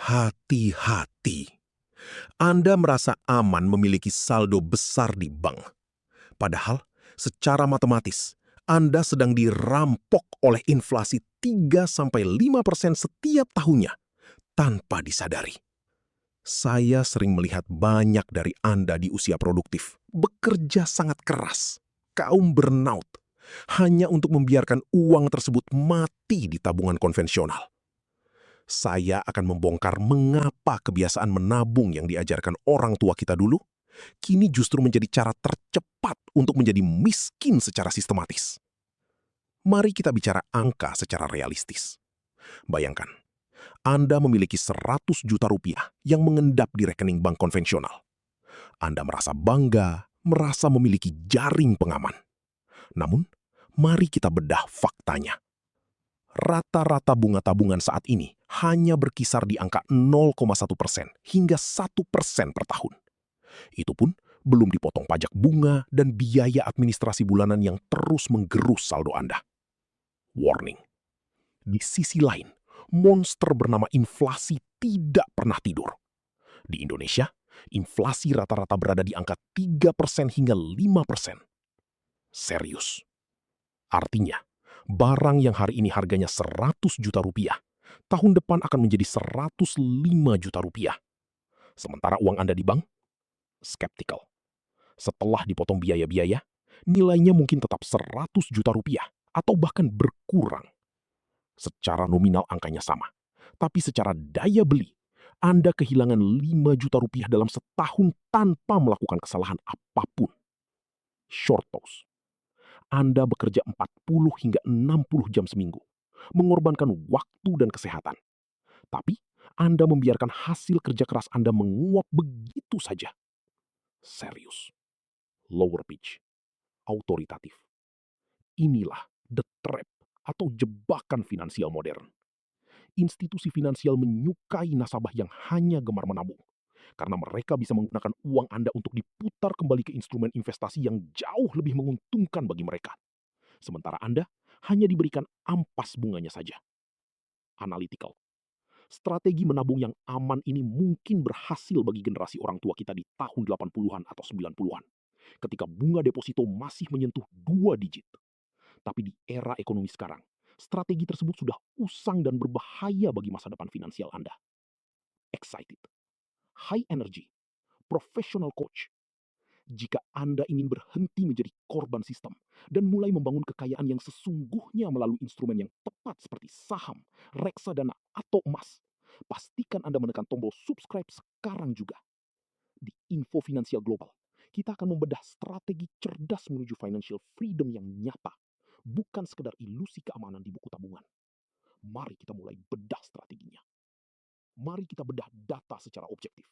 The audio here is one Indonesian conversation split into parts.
Hati-hati. Anda merasa aman memiliki saldo besar di bank. Padahal, secara matematis, Anda sedang dirampok oleh inflasi 3-5% setiap tahunnya tanpa disadari. Saya sering melihat banyak dari Anda di usia produktif bekerja sangat keras, kaum burnout, hanya untuk membiarkan uang tersebut mati di tabungan konvensional. Saya akan membongkar mengapa kebiasaan menabung yang diajarkan orang tua kita dulu kini justru menjadi cara tercepat untuk menjadi miskin secara sistematis. Mari kita bicara angka secara realistis. Bayangkan, Anda memiliki 100 juta rupiah yang mengendap di rekening bank konvensional. Anda merasa bangga, merasa memiliki jaring pengaman. Namun, mari kita bedah faktanya. Rata-rata bunga tabungan saat ini hanya berkisar di angka 0,1% hingga 1% per tahun. Itu pun belum dipotong pajak bunga dan biaya administrasi bulanan yang terus menggerus saldo Anda. Warning. Di sisi lain, monster bernama inflasi tidak pernah tidur. Di Indonesia, inflasi rata-rata berada di angka 3% hingga 5%. Serius. Artinya, barang yang hari ini harganya 100 juta rupiah, tahun depan akan menjadi 105 juta rupiah. Sementara uang Anda di bank, skeptical. Setelah dipotong biaya-biaya, nilainya mungkin tetap 100 juta rupiah atau bahkan berkurang. Secara nominal angkanya sama, tapi secara daya beli, Anda kehilangan 5 juta rupiah dalam setahun tanpa melakukan kesalahan apapun. Short pause. Anda bekerja 40 hingga 60 jam seminggu, mengorbankan waktu dan kesehatan. Tapi Anda membiarkan hasil kerja keras Anda menguap begitu saja. Serius. Lower pitch. Autoritatif. Inilah the trap atau jebakan finansial modern. Institusi finansial menyukai nasabah yang hanya gemar menabung, karena mereka bisa menggunakan uang Anda untuk diputar kembali ke instrumen investasi yang jauh lebih menguntungkan bagi mereka. Sementara Anda hanya diberikan ampas bunganya saja. Analytical. Strategi menabung yang aman ini mungkin berhasil bagi generasi orang tua kita di tahun 80-an atau 90-an, ketika bunga deposito masih menyentuh 2 digit. Tapi di era ekonomi sekarang, strategi tersebut sudah usang dan berbahaya bagi masa depan finansial Anda. Excited, high energy, professional coach. Jika Anda ingin berhenti menjadi korban sistem dan mulai membangun kekayaan yang sesungguhnya melalui instrumen yang tepat seperti saham, reksadana, atau emas, pastikan Anda menekan tombol subscribe sekarang juga. Di Info Finansial Global, kita akan membedah strategi cerdas menuju financial freedom yang nyata, bukan sekedar ilusi keamanan di buku tabungan. Mari kita mulai bedah strateginya. Mari kita bedah data secara objektif.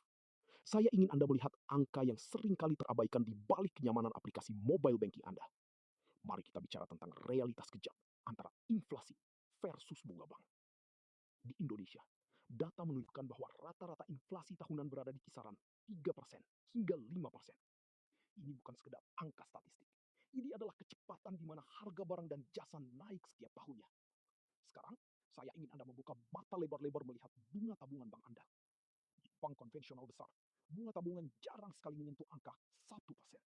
Saya ingin Anda melihat angka yang sering kali terabaikan di balik kenyamanan aplikasi mobile banking Anda. Mari kita bicara tentang realitas kejam antara inflasi versus bunga bank. Di Indonesia, data menunjukkan bahwa rata-rata inflasi tahunan berada di kisaran 3% hingga 5%. Ini bukan sekedar angka statistik. Ini adalah kecepatan di mana harga barang dan jasa naik setiap tahunnya. Sekarang, saya ingin Anda membuka mata lebar-lebar melihat bunga tabungan bank Anda. Di bank konvensional besar, bunga tabungan jarang sekali menyentuh angka 1%.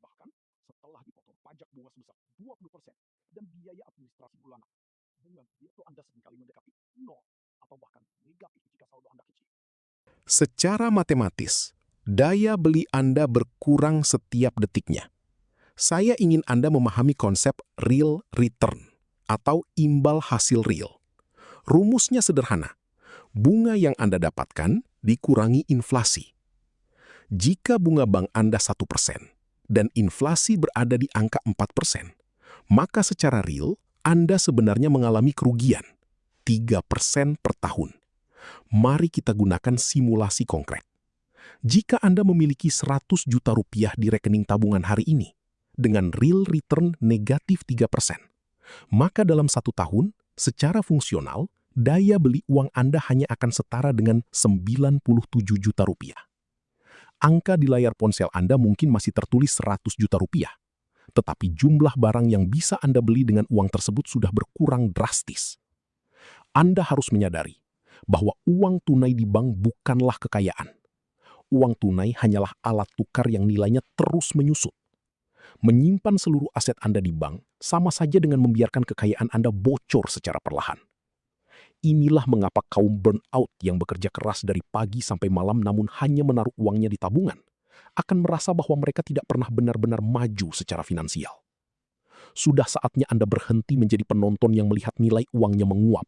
Bahkan, setelah dipotong pajak bunga sebesar 20% dan biaya administrasi bulanan, bunga itu Anda seringkali mendekati 0 atau bahkan negatif jika saldo Anda kecil. Secara matematis, daya beli Anda berkurang setiap detiknya. Saya ingin Anda memahami konsep real return atau imbal hasil real. Rumusnya sederhana. Bunga yang Anda dapatkan dikurangi inflasi. Jika bunga bank Anda 1% dan inflasi berada di angka 4%, maka secara real Anda sebenarnya mengalami kerugian 3% per tahun. Mari kita gunakan simulasi konkret. Jika Anda memiliki 100 juta rupiah di rekening tabungan hari ini, dengan real return negatif 3%, maka dalam 1 tahun, secara fungsional, daya beli uang Anda hanya akan setara dengan 97 juta rupiah. Angka di layar ponsel Anda mungkin masih tertulis 100 juta rupiah, tetapi jumlah barang yang bisa Anda beli dengan uang tersebut sudah berkurang drastis. Anda harus menyadari, bahwa uang tunai di bank bukanlah kekayaan. Uang tunai hanyalah alat tukar yang nilainya terus menyusut. Menyimpan seluruh aset Anda di bank sama saja dengan membiarkan kekayaan Anda bocor secara perlahan. Inilah mengapa kaum burnout yang bekerja keras dari pagi sampai malam namun hanya menaruh uangnya di tabungan akan merasa bahwa mereka tidak pernah benar-benar maju secara finansial. Sudah saatnya Anda berhenti menjadi penonton yang melihat nilai uangnya menguap.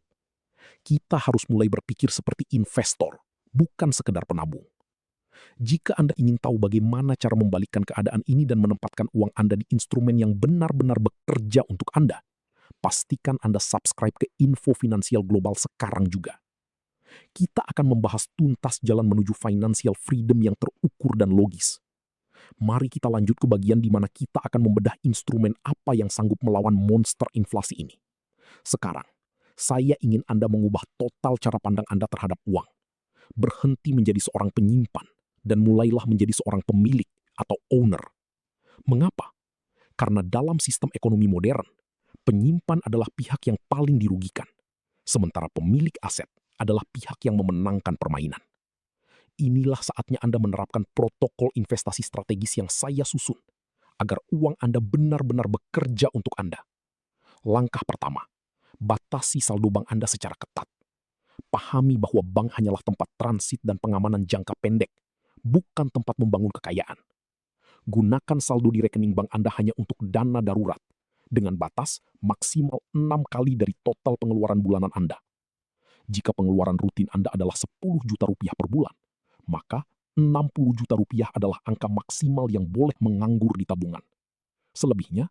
Kita harus mulai berpikir seperti investor, bukan sekedar penabung. Jika Anda ingin tahu bagaimana cara membalikkan keadaan ini dan menempatkan uang Anda di instrumen yang benar-benar bekerja untuk Anda, pastikan Anda subscribe ke Info Finansial Global sekarang juga. Kita akan membahas tuntas jalan menuju financial freedom yang terukur dan logis. Mari kita lanjut ke bagian di mana kita akan membedah instrumen apa yang sanggup melawan monster inflasi ini. Sekarang, saya ingin Anda mengubah total cara pandang Anda terhadap uang. Berhenti menjadi seorang penyimpan dan mulailah menjadi seorang pemilik atau owner. Mengapa? Karena dalam sistem ekonomi modern, penyimpan adalah pihak yang paling dirugikan, sementara pemilik aset adalah pihak yang memenangkan permainan. Inilah saatnya Anda menerapkan protokol investasi strategis yang saya susun, agar uang Anda benar-benar bekerja untuk Anda. Langkah pertama, batasi saldo bank Anda secara ketat. Pahami bahwa bank hanyalah tempat transit dan pengamanan jangka pendek, bukan tempat membangun kekayaan. Gunakan saldo di rekening bank Anda hanya untuk dana darurat, dengan batas maksimal 6 kali dari total pengeluaran bulanan Anda. Jika pengeluaran rutin Anda adalah 10 juta rupiah per bulan, maka 60 juta rupiah adalah angka maksimal yang boleh menganggur di tabungan. Selebihnya,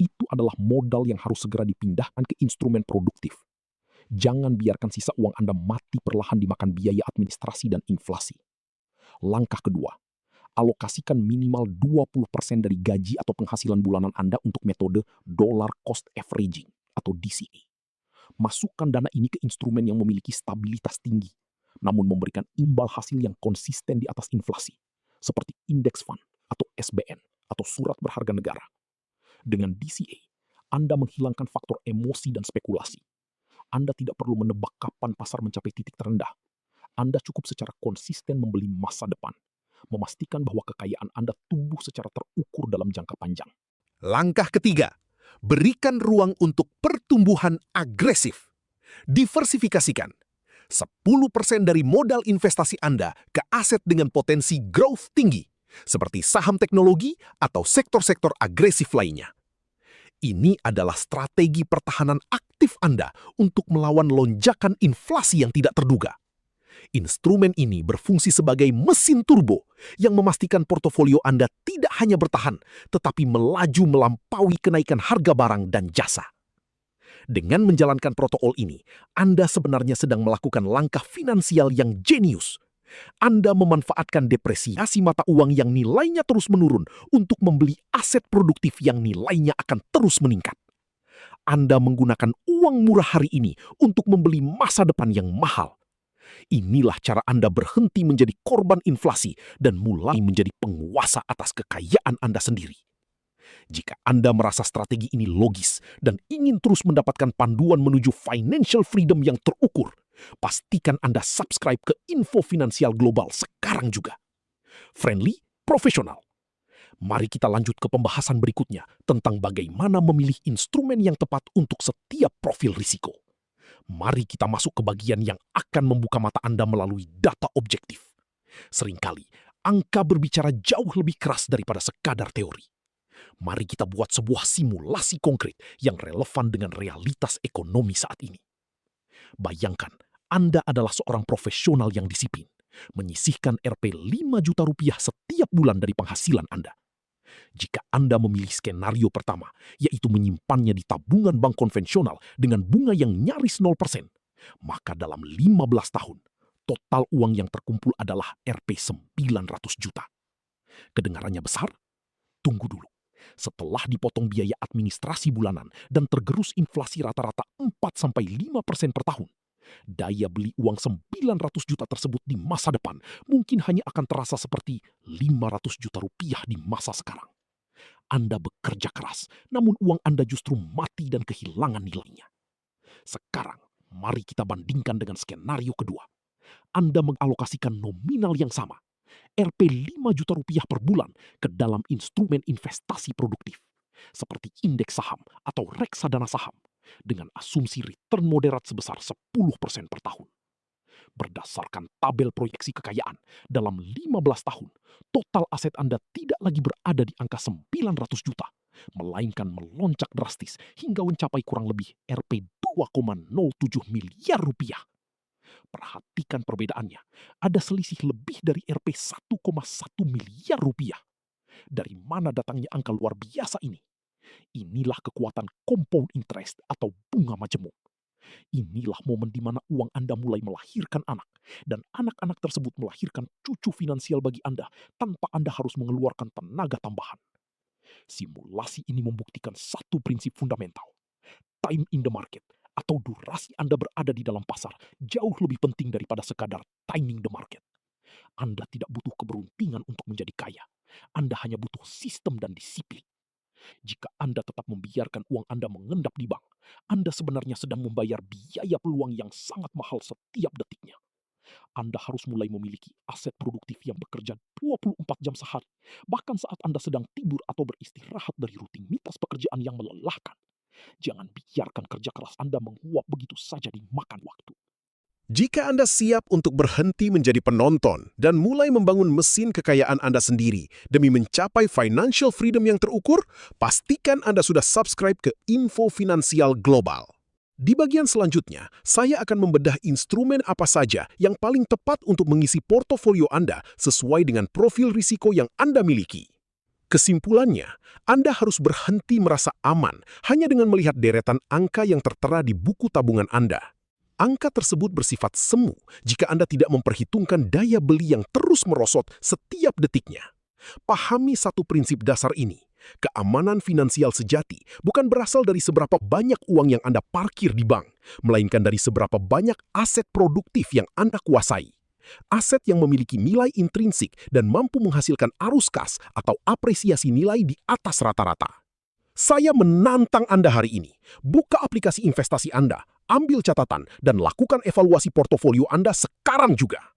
itu adalah modal yang harus segera dipindahkan ke instrumen produktif. Jangan biarkan sisa uang Anda mati perlahan dimakan biaya administrasi dan inflasi. Langkah kedua, alokasikan minimal 20% dari gaji atau penghasilan bulanan Anda untuk metode dollar cost averaging atau DCA. Masukkan dana ini ke instrumen yang memiliki stabilitas tinggi, namun memberikan imbal hasil yang konsisten di atas inflasi, seperti index fund atau SBN atau surat berharga negara. Dengan DCA, Anda menghilangkan faktor emosi dan spekulasi. Anda tidak perlu menebak kapan pasar mencapai titik terendah. Anda cukup secara konsisten membeli masa depan, memastikan bahwa kekayaan Anda tumbuh secara terukur dalam jangka panjang. Langkah ketiga, berikan ruang untuk pertumbuhan agresif. Diversifikasikan 10% dari modal investasi Anda ke aset dengan potensi growth tinggi, seperti saham teknologi atau sektor-sektor agresif lainnya. Ini adalah strategi pertahanan aktif Anda untuk melawan lonjakan inflasi yang tidak terduga. Instrumen ini berfungsi sebagai mesin turbo yang memastikan portofolio Anda tidak hanya bertahan, tetapi melaju melampaui kenaikan harga barang dan jasa. Dengan menjalankan protokol ini, Anda sebenarnya sedang melakukan langkah finansial yang jenius. Anda memanfaatkan depresiasi mata uang yang nilainya terus menurun untuk membeli aset produktif yang nilainya akan terus meningkat. Anda menggunakan uang murah hari ini untuk membeli masa depan yang mahal. Inilah cara Anda berhenti menjadi korban inflasi dan mulai menjadi penguasa atas kekayaan Anda sendiri. Jika Anda merasa strategi ini logis dan ingin terus mendapatkan panduan menuju financial freedom yang terukur, pastikan Anda subscribe ke Info Finansial Global sekarang juga. Friendly, profesional. Mari kita lanjut ke pembahasan berikutnya tentang bagaimana memilih instrumen yang tepat untuk setiap profil risiko. Mari kita masuk ke bagian yang akan membuka mata Anda melalui data objektif. Seringkali, angka berbicara jauh lebih keras daripada sekadar teori. Mari kita buat sebuah simulasi konkret yang relevan dengan realitas ekonomi saat ini. Bayangkan, Anda adalah seorang profesional yang disiplin, menyisihkan Rp 5 juta rupiah setiap bulan dari penghasilan Anda. Jika Anda memilih skenario pertama, yaitu menyimpannya di tabungan bank konvensional dengan bunga yang nyaris 0%, maka dalam 15 tahun, total uang yang terkumpul adalah Rp 900 juta. Kedengarannya besar? Tunggu dulu. Setelah dipotong biaya administrasi bulanan dan tergerus inflasi rata-rata 4-5% per tahun, daya beli uang 900 juta tersebut di masa depan mungkin hanya akan terasa seperti 500 juta rupiah di masa sekarang. Anda bekerja keras, namun uang Anda justru mati dan kehilangan nilainya. Sekarang, Mari kita bandingkan dengan skenario kedua. Anda mengalokasikan nominal yang sama, Rp 5 juta rupiah per bulan, ke dalam instrumen investasi produktif, seperti indeks saham atau reksadana saham, dengan asumsi return moderat sebesar 10% per tahun. Berdasarkan tabel proyeksi kekayaan, dalam 15 tahun, total aset Anda tidak lagi berada di angka 900 juta, melainkan melonjak drastis hingga mencapai kurang lebih Rp 2,07 miliar rupiah. Perhatikan perbedaannya, ada selisih lebih dari Rp 1,1 miliar rupiah. Dari mana datangnya angka luar biasa ini? Inilah kekuatan compound interest atau bunga majemuk. Inilah momen di mana uang Anda mulai melahirkan anak, dan anak-anak tersebut melahirkan cucu finansial bagi Anda tanpa Anda harus mengeluarkan tenaga tambahan. Simulasi ini membuktikan satu prinsip fundamental. Time in the market atau durasi Anda berada di dalam pasar jauh lebih penting daripada sekadar timing the market. Anda tidak butuh keberuntungan untuk menjadi kaya. Anda hanya butuh sistem dan disiplin. Jika Anda tetap membiarkan uang Anda mengendap di bank, Anda sebenarnya sedang membayar biaya peluang yang sangat mahal setiap detiknya. Anda harus mulai memiliki aset produktif yang bekerja 24 jam sehari, bahkan saat Anda sedang tidur atau beristirahat dari rutinitas pekerjaan yang melelahkan. Jangan biarkan kerja keras Anda menguap begitu saja dimakan waktu. Jika Anda siap untuk berhenti menjadi penonton dan mulai membangun mesin kekayaan Anda sendiri demi mencapai financial freedom yang terukur, pastikan Anda sudah subscribe ke Info Finansial Global. Di bagian selanjutnya, saya akan membedah instrumen apa saja yang paling tepat untuk mengisi portofolio Anda sesuai dengan profil risiko yang Anda miliki. Kesimpulannya, Anda harus berhenti merasa aman hanya dengan melihat deretan angka yang tertera di buku tabungan Anda. Angka tersebut bersifat semu jika Anda tidak memperhitungkan daya beli yang terus merosot setiap detiknya. Pahami satu prinsip dasar ini. Keamanan finansial sejati bukan berasal dari seberapa banyak uang yang Anda parkir di bank, melainkan dari seberapa banyak aset produktif yang Anda kuasai. Aset yang memiliki nilai intrinsik dan mampu menghasilkan arus kas atau apresiasi nilai di atas rata-rata. Saya menantang Anda hari ini. Buka aplikasi investasi Anda, ambil catatan, dan lakukan evaluasi portofolio Anda sekarang juga.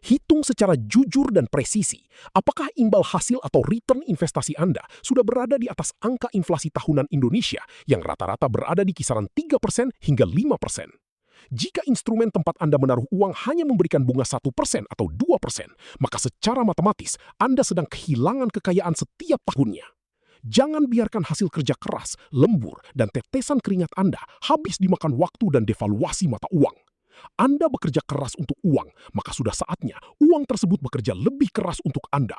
Hitung secara jujur dan presisi, apakah imbal hasil atau return investasi Anda sudah berada di atas angka inflasi tahunan Indonesia yang rata-rata berada di kisaran 3% hingga 5%. Jika instrumen tempat Anda menaruh uang hanya memberikan bunga 1% atau 2%, maka secara matematis Anda sedang kehilangan kekayaan setiap tahunnya. Jangan biarkan hasil kerja keras, lembur, dan tetesan keringat Anda habis dimakan waktu dan devaluasi mata uang. Anda bekerja keras untuk uang, maka sudah saatnya uang tersebut bekerja lebih keras untuk Anda.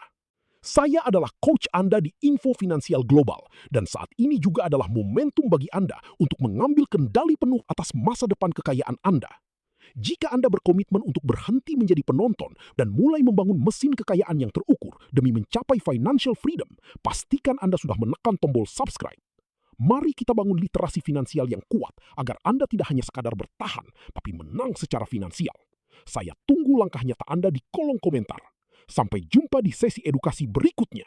Saya adalah coach Anda di Info Finansial Global, dan saat ini juga adalah momentum bagi Anda untuk mengambil kendali penuh atas masa depan kekayaan Anda. Jika Anda berkomitmen untuk berhenti menjadi penonton dan mulai membangun mesin kekayaan yang terukur demi mencapai financial freedom, pastikan Anda sudah menekan tombol subscribe. Mari kita bangun literasi finansial yang kuat agar Anda tidak hanya sekadar bertahan, tapi menang secara finansial. Saya tunggu langkah nyata Anda di kolom komentar. Sampai jumpa di sesi edukasi berikutnya.